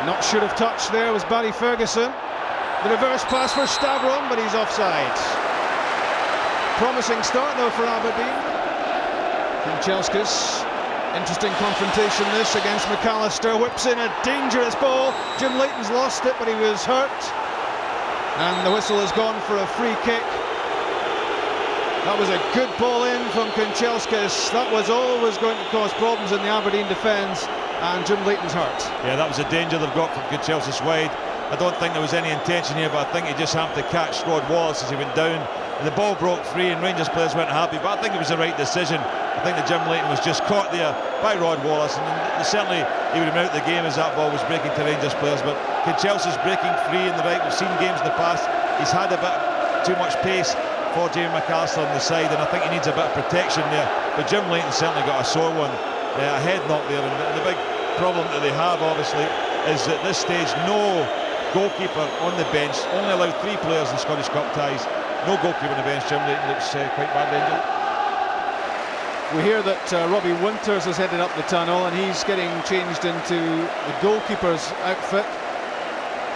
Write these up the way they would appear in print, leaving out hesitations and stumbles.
Not should have touched there was Barry Ferguson. The reverse pass for Stavron, but he's offside. Promising start though for Aberdeen. Kanchelskis, interesting confrontation this against McAllister, whips in a dangerous ball. Jim Leighton's lost it, but he was hurt. And the whistle has gone for a free kick. That was a good ball in from Kanchelskis. That was always going to cause problems in the Aberdeen defence, and Jim Leighton's hurt. Yeah, that was the danger they've got from Kanchelskis wide. I don't think there was any intention here, but I think he just happened to catch Rod Wallace as he went down. And the ball broke free and Rangers players weren't happy, but I think it was the right decision. I think that Jim Leighton was just caught there by Rod Wallace, and certainly he would have been out of the game as that ball was breaking to Rangers players. But Kanchelskis breaking free in the right. We've seen games in the past, he's had a bit too much pace for Jamie McAllister on the side, and I think he needs a bit of protection there. But Jim Leighton certainly got a sore one, a head knock there. And the big problem that they have, obviously, is at this stage no goalkeeper on the bench. Only allowed 3 players in Scottish Cup ties. No goalkeeper on the bench. Jim Leighton looks quite badly injured. We hear that Robbie Winters has headed up the tunnel, and he's getting changed into the goalkeeper's outfit.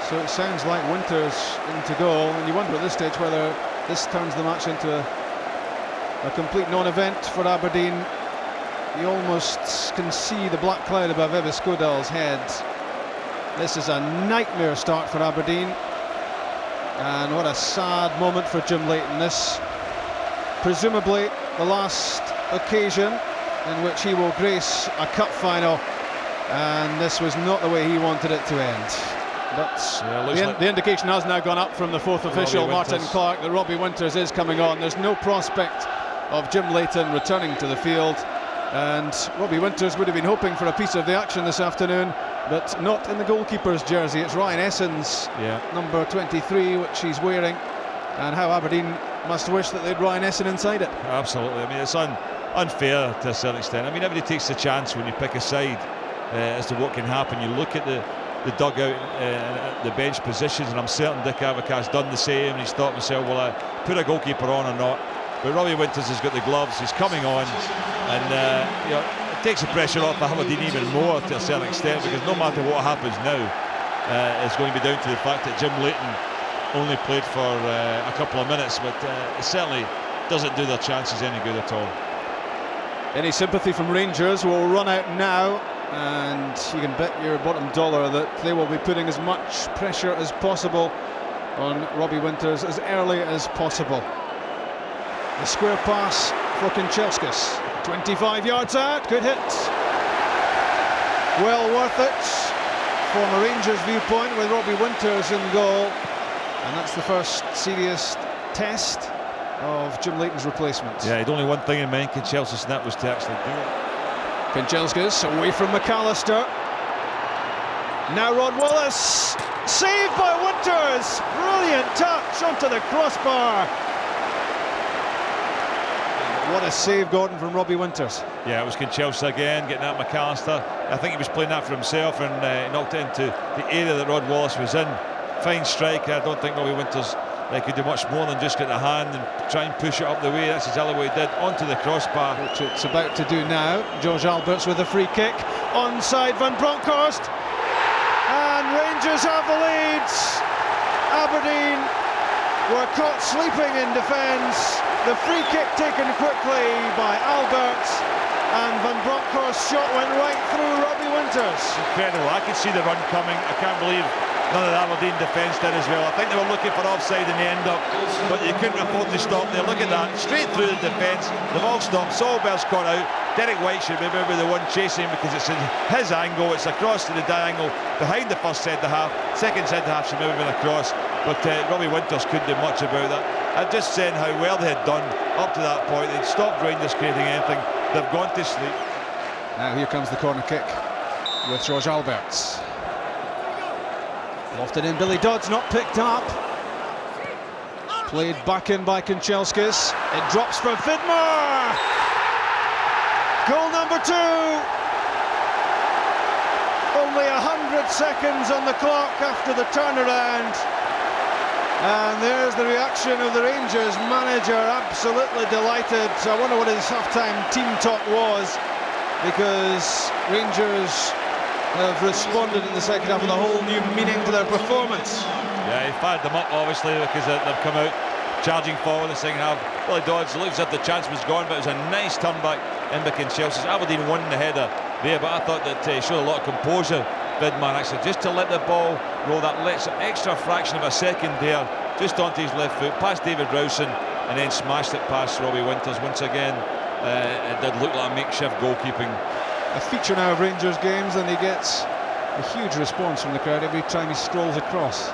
So it sounds like Winters into goal, and you wonder at this stage whether this turns the match into a complete non-event for Aberdeen. You almost can see the black cloud above Ebbie Scodell's head. This is a nightmare start for Aberdeen, and what a sad moment for Jim Leighton. This presumably the last occasion in which he will grace a cup final, and this was not the way he wanted it to end. But the indication has now gone up from the 4th official, Martin Clark, that Robbie Winters is coming on. There's no prospect of Jim Leighton returning to the field, and Robbie Winters would have been hoping for a piece of the action this afternoon, but not in the goalkeeper's jersey. It's Ryan Essendon's number 23 which he's wearing, and how Aberdeen must wish that they'd Ryan Essendon inside it. Absolutely. I mean, it's unfair to a certain extent. I mean, everybody takes the chance when you pick a side as to what can happen. You look at the dugout and the bench positions, and I'm certain Dick Avocat's done the same, and he's thought to himself, will I put a goalkeeper on or not? But Robbie Winters has got the gloves, he's coming on, and you know, it takes the pressure off Aberdeen even more to a certain extent, because no matter what happens now, it's going to be down to the fact that Jim Leighton only played for a couple of minutes, but it certainly doesn't do their chances any good at all. Any sympathy from Rangers will run out now, and you can bet your bottom dollar that they will be putting as much pressure as possible on Robbie Winters as early as possible. The square pass for Kanchelskis, 25 yards out, good hit. Well worth it from a Rangers viewpoint with Robbie Winters in goal, and that's the first serious test of Jim Leighton's replacement. Yeah, he'd only one thing in mind, Kanchelskis, and that was to actually do it. Kanchelskis away from McAllister. Now Rod Wallace, saved by Winters. Brilliant touch onto the crossbar. What a save, Gordon, from Robbie Winters. Yeah, it was Kanchelskis again, getting at McAllister. I think he was playing that for himself, and knocked it into the area that Rod Wallace was in. Fine strike. I don't think Robbie Winters could do much more than just get the hand and try and push it up the way. That's exactly what he did, onto the crossbar. Which it's about to do now. George Alberts with a free kick. Onside Van Bronckhorst. And Rangers have the lead. Aberdeen were caught sleeping in defence. The free kick taken quickly by Alberts, and Van Bronckhorst's shot went right through Robbie Winters. Incredible. I could see the run coming. I can't believe none of the Aberdeen defence did as well. I think they were looking for offside in the end up, but they couldn't afford to stop there. Look at that, straight through the defence. They've all stopped. Solberg's caught out. Derek White should be maybe the one chasing, because it's in his angle. It's across to the diagonal behind the first centre half. Second centre half should maybe been across, but Robbie Winters couldn't do much about that. I'm just saying how well they had done up to that point. They'd stopped Rangers creating anything. They've gone to sleep. Now here comes the corner kick with George Alberts. Lofted in, Billy Dodd's not picked up. Played back in by Kanchelskis. It drops for Vidmar. Goal number 2. Only 100 seconds on the clock after the turnaround. And there's the reaction of the Rangers manager, absolutely delighted. So I wonder what his half-time team talk was, because Rangers have responded in the second half with a whole new meaning to their performance. Yeah, he fired them up obviously because they've come out charging forward in the second half. Billy Dodds looks like the chance was gone, but it was a nice turn back in by Chelsea's. Aberdeen won the header there, but I thought that he showed a lot of composure, Vidmar, actually, just to let the ball roll that extra fraction of a second there, just onto his left foot, past David Rowson, and then smashed it past Robbie Winters. Once again, it did look like a makeshift goalkeeping. A feature now of Rangers games, and he gets a huge response from the crowd every time he strolls across.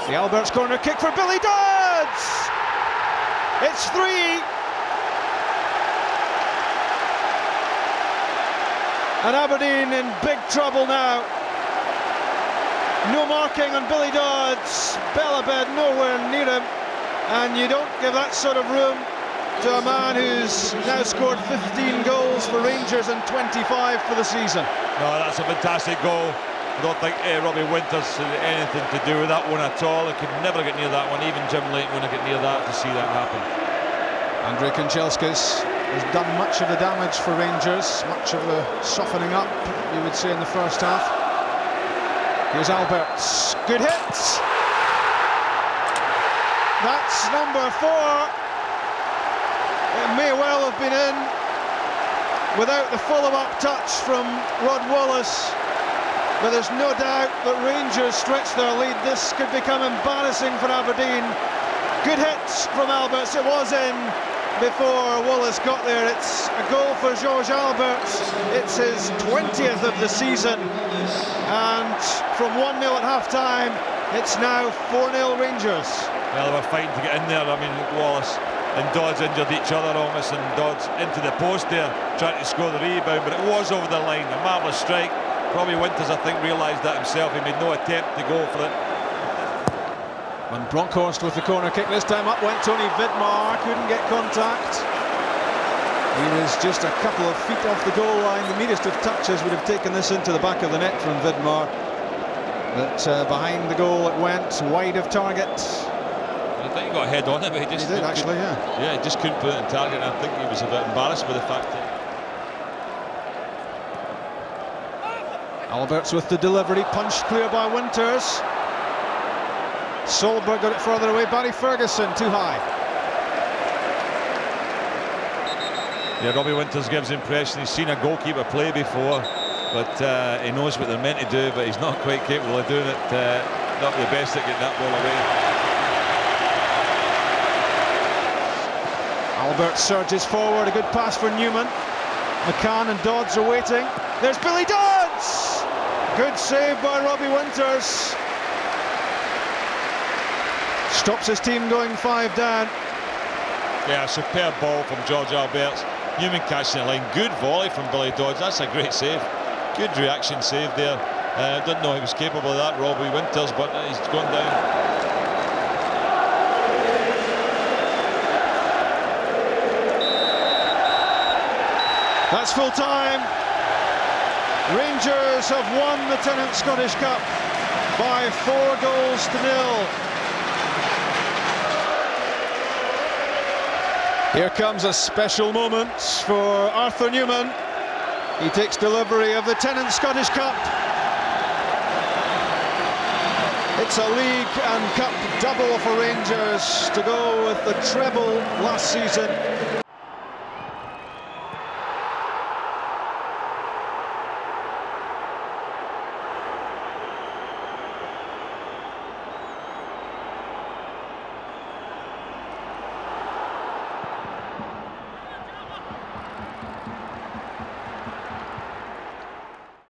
The Alberts corner kick for Billy Dodds! It's 3! And Aberdeen in big trouble now. No marking on Billy Dodds. Bellabed nowhere near him. And you don't give that sort of room to a man who's now scored 15 goals for Rangers and 25 for the season. No, that's a fantastic goal. I don't think Robbie Winters had anything to do with that one at all. He could never get near that one. Even Jim Leighton wouldn't get near that to see that happen. Andrei Kanchelskis has done much of the damage for Rangers, much of the softening up, you would say, in the first half. Here's Alberts. Good hit! That's number 4. It may well have been in without the follow-up touch from Rod Wallace. But there's no doubt that Rangers stretch their lead. This could become embarrassing for Aberdeen. Good hit from Alberts. It was in before Wallace got there. It's a goal for Georges Alberts. It's his 20th of the season. And from 1-0 at half-time, it's now 4-0 Rangers. Well, they were fighting to get in there. I mean, Wallace and Dodds injured each other almost, and Dodds into the post there, trying to score the rebound, but it was over the line. A marvellous strike. Robbie Winters, I think, realised that himself. He made no attempt to go for it. Van Bronckhorst with the corner kick. This time up went Tony Vidmar. Couldn't get contact. He was just a couple of feet off the goal line. The neatest of touches would have taken this into the back of the net from Vidmar. But behind the goal it went, wide of target. I think he got a head on it, but he just... He did, actually, yeah. Yeah, he just couldn't put it in target, and I think he was a bit embarrassed by the fact that... Alberts with the delivery, punched clear by Winters. Solberg got it further away. Barry Ferguson too high. Yeah, Robbie Winters gives the impression he's seen a goalkeeper play before, but he knows what they're meant to do, but he's not quite capable of doing it. Not the best at getting that ball away. Alberts surges forward, a good pass for Newman. McCann and Dodds are waiting. There's Billy Dodds! Good save by Robbie Winters. Stops his team going 5 down. Yeah, a superb ball from George Alberts. Newman catching the line. Good volley from Billy Dodds. That's a great save. Good reaction save there. Didn't know he was capable of that, Robbie Winters, but he's gone down. That's full time. Rangers have won the Tennant Scottish Cup by 4 goals to 0. Here comes a special moment for Arthur Newman. He takes delivery of the Tennant Scottish Cup. It's a league and cup double for Rangers to go with the treble last season.